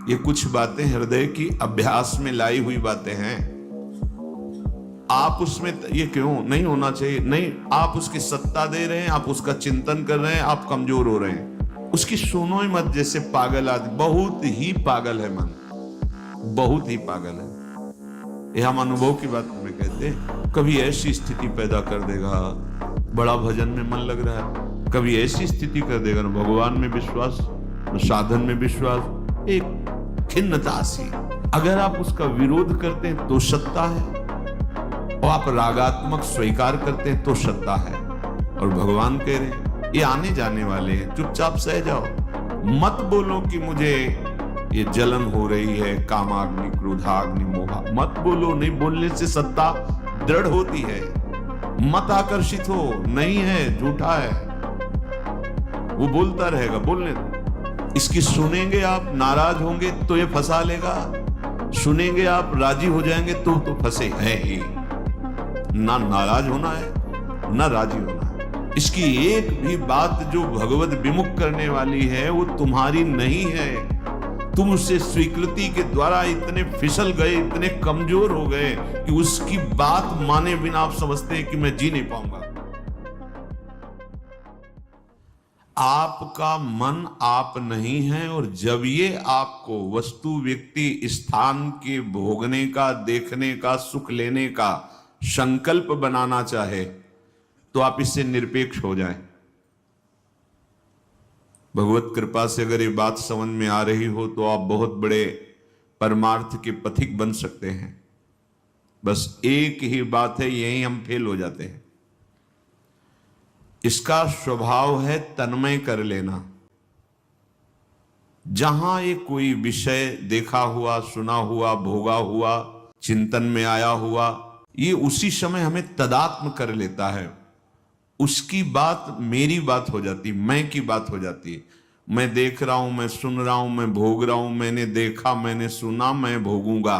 ये कुछ बातें हृदय की अभ्यास में लाई हुई बातें हैं। आप उसमें ये क्यों नहीं होना चाहिए, नहीं, आप उसकी सत्ता दे रहे हैं, आप उसका चिंतन कर रहे हैं, आप कमजोर हो रहे हैं। उसकी सुनो ही मत, जैसे पागल आदमी। बहुत ही पागल है मन, बहुत ही पागल है। ये हम अनुभव की बात में कहते हैं। कभी ऐसी स्थिति पैदा कर देगा, बड़ा भजन में मन लग रहा है, कभी ऐसी स्थिति कर देगा न भगवान में विश्वास न साधन में विश्वास, एक खिन्नता सी। अगर आप उसका विरोध करते हैं तो सत्ता है, और आप रागात्मक स्वीकार करते हैं तो सत्ता है। और भगवान कह रहे हैं ये आने जाने वाले हैं, चुपचाप सह जाओ। मत बोलो कि मुझे ये जलन हो रही है, कामाग्नि क्रोधाग्नि मोहा। मत बोलो, नहीं बोलने से सत्ता दृढ़ होती है। मत आकर्षित हो, नहीं है, झूठा है, वो बोलता रहेगा, बोलने दो। इसकी सुनेंगे आप, नाराज होंगे तो ये फंसा लेगा, सुनेंगे आप, राजी हो जाएंगे तो फंसे है ही। ना नाराज होना है ना राजी होना है। इसकी एक भी बात जो भगवत विमुख करने वाली है वो तुम्हारी नहीं है। तुम उससे स्वीकृति के द्वारा इतने फिसल गए, इतने कमजोर हो गए कि उसकी बात माने बिना आप समझते हैं कि मैं जी नहीं पाऊंगा। आपका मन आप नहीं है, और जब ये आपको वस्तु व्यक्ति स्थान के भोगने का, देखने का, सुख लेने का संकल्प बनाना चाहे तो आप इससे निरपेक्ष हो जाएं। भगवत कृपा से अगर ये बात समझ में आ रही हो तो आप बहुत बड़े परमार्थ के पथिक बन सकते हैं। बस एक ही बात है, यही हम फेल हो जाते हैं। इसका स्वभाव है तन्मय कर लेना। जहां ये कोई विषय देखा हुआ, सुना हुआ, भोगा हुआ, चिंतन में आया हुआ, ये उसी समय हमें तदात्म कर लेता है। उसकी बात मेरी बात हो जाती, मैं की बात हो जाती है। मैं देख रहा हूं, मैं सुन रहा हूं, मैं भोग रहा हूं, मैंने देखा, मैंने सुना, मैं भोगूंगा।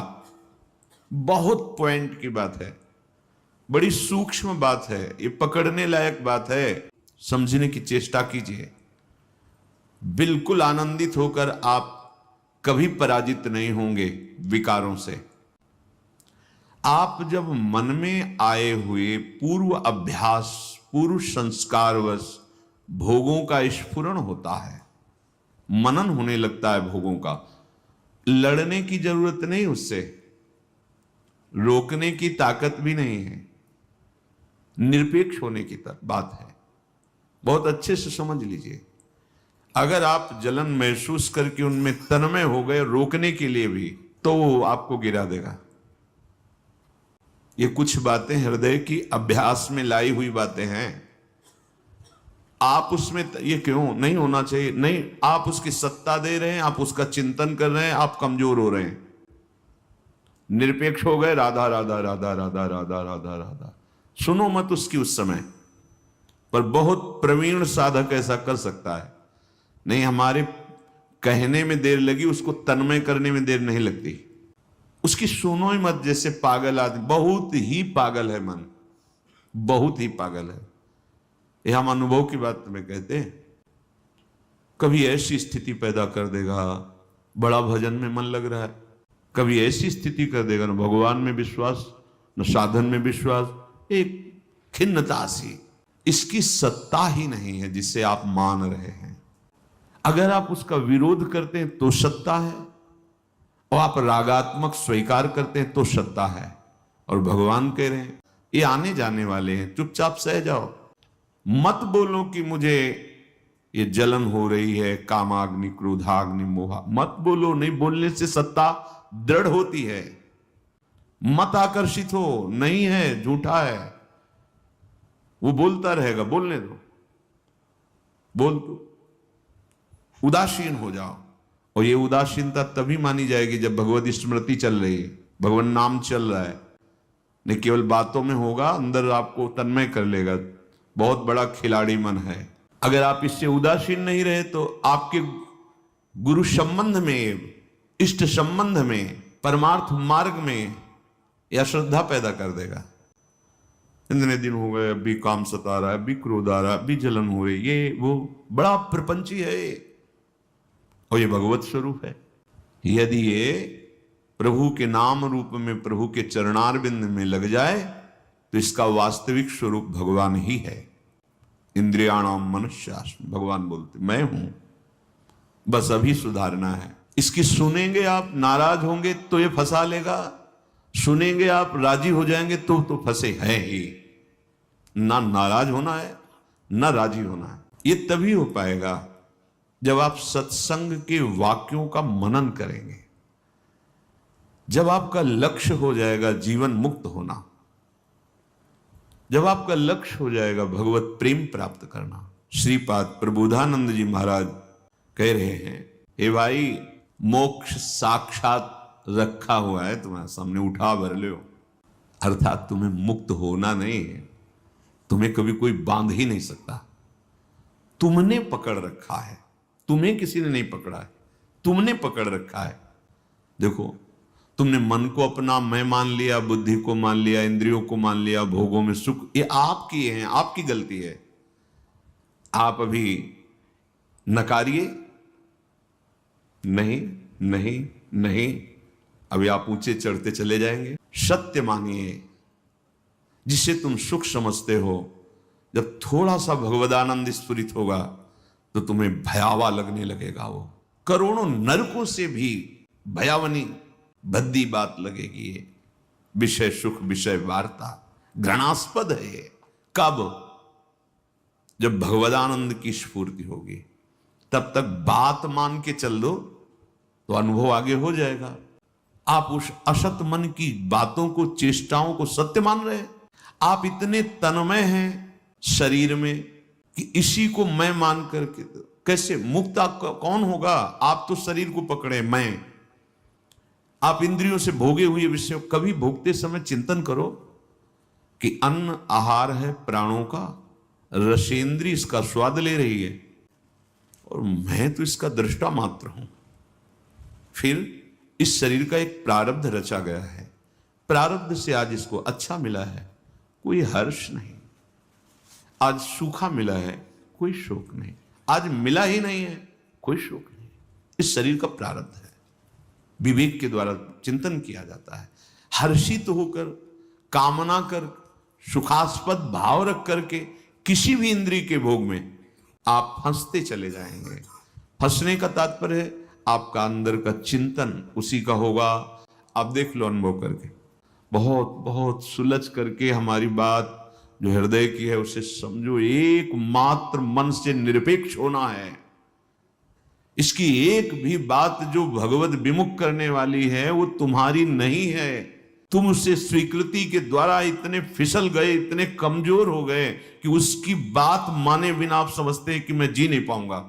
बहुत पॉइंट की बात है, बड़ी सूक्ष्म बात है, ये पकड़ने लायक बात है। समझने की चेष्टा कीजिए। बिल्कुल आनंदित होकर आप कभी पराजित नहीं होंगे विकारों से। आप जब मन में आए हुए पूर्व अभ्यास, पूर्व संस्कारवश भोगों का स्फुरण होता है, मनन होने लगता है भोगों का, लड़ने की जरूरत नहीं, उससे रोकने की ताकत भी नहीं है, निरपेक्ष होने की बात है। बहुत अच्छे से समझ लीजिए। अगर आप जलन महसूस करके उनमें तन्मय हो गए रोकने के लिए भी, तो वो आपको गिरा देगा। ये कुछ बातें हृदय की अभ्यास में लाई हुई बातें हैं। आप उसमें ये क्यों नहीं होना चाहिए, नहीं, आप उसकी सत्ता दे रहे हैं, आप उसका चिंतन कर रहे हैं, आप कमजोर हो रहे हैं। निरपेक्ष हो गए, राधा राधा राधा राधा राधा राधा राधा, सुनो मत उसकी उस समय। पर बहुत प्रवीण साधक ऐसा कर सकता है। नहीं, हमारे कहने में देर लगी, उसको तन्मय करने में देर नहीं लगती। उसकी सुनो ही मत, जैसे पागल आदमी। बहुत ही पागल है मन, बहुत ही पागल है। ये हम अनुभव की बात में कहते हैं। कभी ऐसी स्थिति पैदा कर देगा, बड़ा भजन में मन लग रहा है, कभी ऐसी स्थिति कर देगा न भगवान में विश्वास न साधन में विश्वास, एक खिन्नता सी। इसकी सत्ता ही नहीं है जिसे आप मान रहे हैं। अगर आप उसका विरोध करते हैं तो सत्ता है, और आप रागात्मक स्वीकार करते हैं तो सत्ता है। और भगवान कह रहे हैं ये आने जाने वाले हैं, चुपचाप सह जाओ। मत बोलो कि मुझे ये जलन हो रही है, कामाग्नि क्रोधाग्नि मोहा। मत बोलो, नहीं बोलने से सत्ता दृढ़ होती है। मत आकर्षित हो, नहीं है, झूठा है, वो बोलता रहेगा, बोलने दो, बोल दो। उदासीन हो जाओ। और ये उदासीनता तभी मानी जाएगी जब भगवत स्मृति चल रही है, भगवान नाम चल रहा है। नहीं केवल बातों में होगा, अंदर आपको तन्मय कर लेगा। बहुत बड़ा खिलाड़ी मन है। अगर आप इससे उदासीन नहीं रहे तो आपके गुरु संबंध में, इष्ट संबंध में, परमार्थ मार्ग में यह श्रद्धा पैदा कर देगा। इतने दिन हो गए, अभी काम सता रहा है, अभी क्रोध आ रहा है, अभी जलन हो रही, ये वो बड़ा प्रपंची है। और ये भगवत स्वरूप है। यदि ये प्रभु के नाम रूप में, प्रभु के चरणारविंद में लग जाए तो इसका वास्तविक स्वरूप भगवान ही है। इंद्रियाणाम मनुष्यास्म, भगवान बोलते मैं हूं, बस अभी सुधारना है। इसकी सुनेंगे आप, नाराज होंगे तो ये फंसा लेगा, सुनेंगे आप, राजी हो जाएंगे तो फंसे हैं ही। ना नाराज होना है ना राजी होना है। ये तभी हो पाएगा जब आप सत्संग के वाक्यों का मनन करेंगे, जब आपका लक्ष्य हो जाएगा जीवन मुक्त होना, जब आपका लक्ष्य हो जाएगा भगवत प्रेम प्राप्त करना। श्रीपाद प्रबोधानंद जी महाराज कह रहे हैं, हे भाई मोक्ष साक्षात रखा हुआ है तुम्हारे सामने, उठा भर लो। अर्थात तुम्हें मुक्त होना नहीं है, तुम्हें कभी कोई बांध ही नहीं सकता। तुमने पकड़ रखा है, तुम्हें किसी ने नहीं पकड़ा है, तुमने पकड़ रखा है। देखो, तुमने मन को अपना मैं मान लिया, बुद्धि को मान लिया, इंद्रियों को मान लिया, भोगों में सुख, ये आपकी है, आपकी गलती है। आप अभी नकारिए, नहीं नहीं नहीं, अभी आप ऊंचे चढ़ते चले जाएंगे। सत्य मानिए, जिसे तुम सुख समझते हो, जब थोड़ा सा भगवदानंद स्फुरित होगा तो तुम्हें भयावह लगने लगेगा। वो करोड़ों नरकों से भी भयावनी भद्दी बात लगेगी। ये विषय सुख, विषय वार्ता घृणास्पद है। कब? जब भगवदानंद की स्फूर्ति होगी। तब तक बात मान के चल दो तो अनुभव आगे हो जाएगा। आप उस असत मन की बातों को, चेष्टाओं को सत्य मान रहे हैं। आप इतने तन्मय हैं शरीर में कि इसी को मैं मान करके कैसे मुक्त कौन होगा? आप तो शरीर को पकड़े, मैं। आप इंद्रियों से भोगे हुए विषय, कभी भोगते समय चिंतन करो कि अन्न आहार है प्राणों का, रसेंद्री इसका स्वाद ले रही है और मैं तो इसका दृष्टा मात्र हूं। फिर इस शरीर का एक प्रारब्ध रचा गया है, प्रारब्ध से आज इसको अच्छा मिला है, कोई हर्ष नहीं। आज सूखा मिला है, कोई शोक नहीं। आज मिला ही नहीं है, कोई शोक नहीं। इस शरीर का प्रारब्ध है। विवेक के द्वारा चिंतन किया जाता है। हर्षित होकर, कामना कर, सुखास्पद भाव रख करके किसी भी इंद्रिय के भोग में आप फंसते चले जाएंगे। फंसने का तात्पर्य है आपका अंदर का चिंतन उसी का होगा। आप देख लो अनुभव करके, बहुत बहुत सुलझ करके हमारी बात जो हृदय की है उसे समझो। एकमात्र मन से निरपेक्ष होना है। इसकी एक भी बात जो भगवत विमुख करने वाली है वो तुम्हारी नहीं है। तुम उसे स्वीकृति के द्वारा इतने फिसल गए, इतने कमजोर हो गए कि उसकी बात माने बिना आप समझते हैं कि मैं जी नहीं पाऊंगा।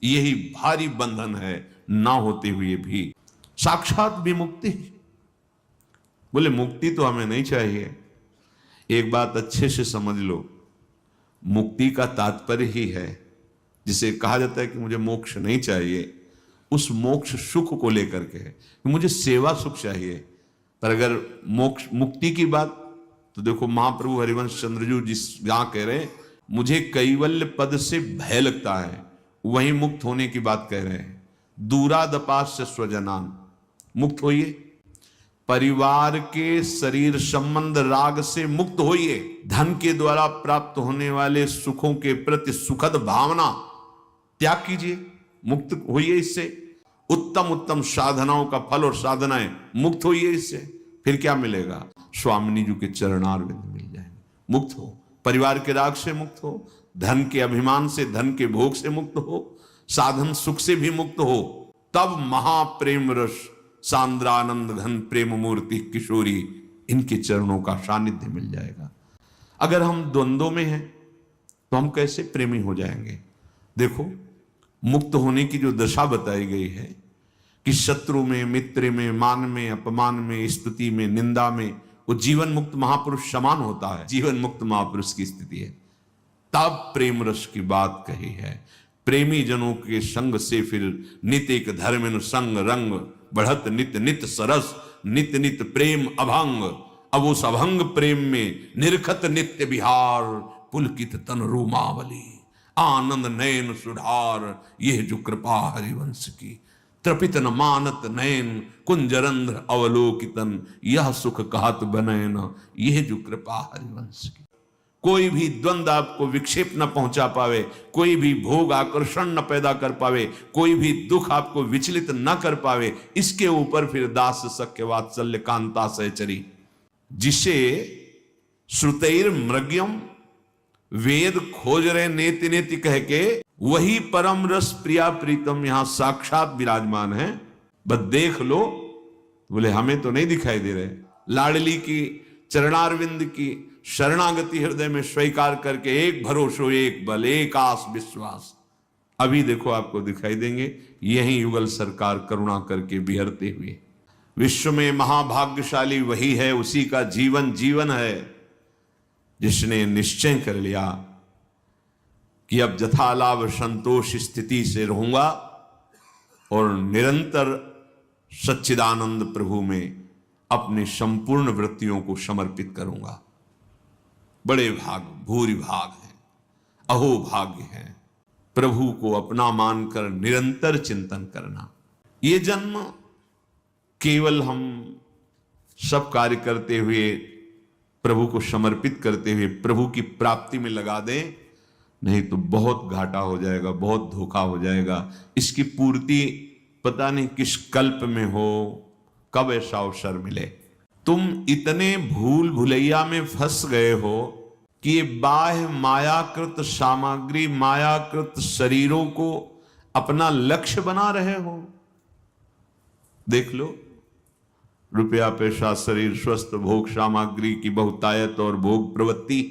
यही भारी बंधन है, ना होते हुए भी साक्षात विमुक्ति। बोले मुक्ति तो हमें नहीं चाहिए। एक बात अच्छे से समझ लो, मुक्ति का तात्पर्य ही है, जिसे कहा जाता है कि मुझे मोक्ष नहीं चाहिए, उस मोक्ष सुख को लेकर के है कि मुझे सेवा सुख चाहिए। पर अगर मोक्ष मुक्ति की बात, तो देखो महाप्रभु हरिवंश चंद्रजू जिस जहां कह रहे हैं मुझे कैवल्य पद से भय लगता है, वहीं मुक्त होने की बात कह रहे हैं। दूरादपास्य स्वजनान, मुक्त होइए। परिवार के शरीर संबंध राग से मुक्त होइए। धन के द्वारा प्राप्त होने वाले सुखों के प्रति सुखद भावना त्याग कीजिए, मुक्त होइए इससे। उत्तम उत्तम साधनाओं का फल और साधनाएं, मुक्त होइए इससे। फिर क्या मिलेगा? स्वामिनी जी के चरणारविंद मिल जाएंगे। मुक्त हो, परिवार के राग से मुक्त हो, धन के अभिमान से, धन के भोग से मुक्त हो, साधन सुख से भी मुक्त हो। तब महाप्रेम रस सांद्रानंद घन प्रेम मूर्ति किशोरी, इनके चरणों का सानिध्य मिल जाएगा। अगर हम द्वंद्वों में हैं तो हम कैसे प्रेमी हो जाएंगे? देखो, मुक्त होने की जो दशा बताई गई है कि शत्रु में, मित्र में, मान में, अपमान में, स्तुति में, निंदा में, वो जीवन मुक्त महापुरुष समान होता है। जीवन मुक्त महापुरुष की स्थिति है। तब प्रेम रस की बात कही है। प्रेमी जनों के संग से फिर नित एक धर्म संग रंग बढ़त नित नित सरस, नित नित प्रेम अभंग। अब उस अभंग प्रेम में निरखत नित्य विहार, पुलकित तन रोमावली, आनंद नयन सुधार, यह जो कृपा हरिवंश की। त्रपित न मानत नयन, कुंजरंध्र अवलोकितन, यह सुख कहत बनयन, यह जो कृपा हरिवंश की। कोई भी द्वंद्व आपको विक्षेप न पहुंचा पावे, कोई भी भोग आकर्षण न पैदा कर पावे, कोई भी दुख आपको विचलित न कर पावे, इसके ऊपर फिर दास सख्य वात्सल्य कांता सहचरी, जिसे श्रुतैर मृग्यम वेद खोज रहे नेति नेति कह के, वही परम रस प्रिया प्रीतम यहां साक्षात विराजमान है। बस देख लो। बोले हमें तो नहीं दिखाई दे रहे। लाडली की चरणारविंद की शरणागति हृदय में स्वीकार करके एक भरोसो एक बल एक आस विश्वास, अभी देखो आपको दिखाई देंगे। यही युगल सरकार करुणा करके बिहरते हुए। विश्व में महाभाग्यशाली वही है, उसी का जीवन जीवन है, जिसने निश्चय कर लिया कि अब जथालाभ संतोष स्थिति से रहूंगा और निरंतर सच्चिदानंद प्रभु में अपनी संपूर्ण वृत्तियों को समर्पित करूंगा। बड़े भाग भूरि भाग हैं, अहो भाग्य है प्रभु को अपना मानकर निरंतर चिंतन करना। ये जन्म केवल हम सब कार्य करते हुए प्रभु को समर्पित करते हुए प्रभु की प्राप्ति में लगा दें, नहीं तो बहुत घाटा हो जाएगा, बहुत धोखा हो जाएगा। इसकी पूर्ति पता नहीं किस कल्प में हो, कब ऐसा अवसर मिले। तुम इतने भूल भुलैया में फंस गए हो कि ये बाह्य मायाकृत सामग्री, मायाकृत शरीरों को अपना लक्ष्य बना रहे हो। देख लो, रुपया पैसा शरीर स्वस्थ भोग सामग्री की बहुतायत और भोग प्रवृत्ति।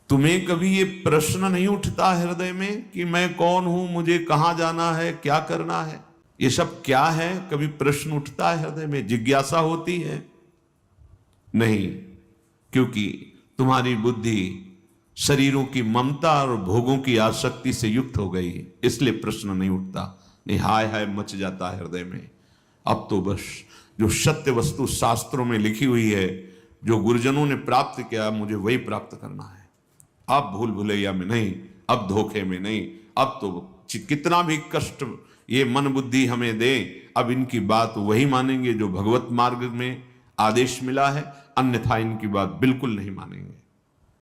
तुम्हें कभी ये प्रश्न नहीं उठता हृदय में कि मैं कौन हूं, मुझे कहां जाना है, क्या करना है, ये सब क्या है? कभी प्रश्न उठता है हृदय में, जिज्ञासा होती है? नहीं, क्योंकि तुम्हारी बुद्धि शरीरों की ममता और भोगों की आसक्ति से युक्त हो गई, इसलिए प्रश्न नहीं उठता। नहीं, हाय हाय मच जाता है हृदय में। अब तो बस जो सत्य वस्तु शास्त्रों में लिखी हुई है, जो गुरुजनों ने प्राप्त किया, मुझे वही प्राप्त करना है। अब भूल भुलैया में नहीं, अब धोखे में नहीं, अब तो कितना भी कष्ट ये मन बुद्धि हमें दे, अब इनकी बात वही मानेंगे जो भगवत मार्ग में आदेश मिला है, अन्यथा इनकी बात बिल्कुल नहीं मानेंगे।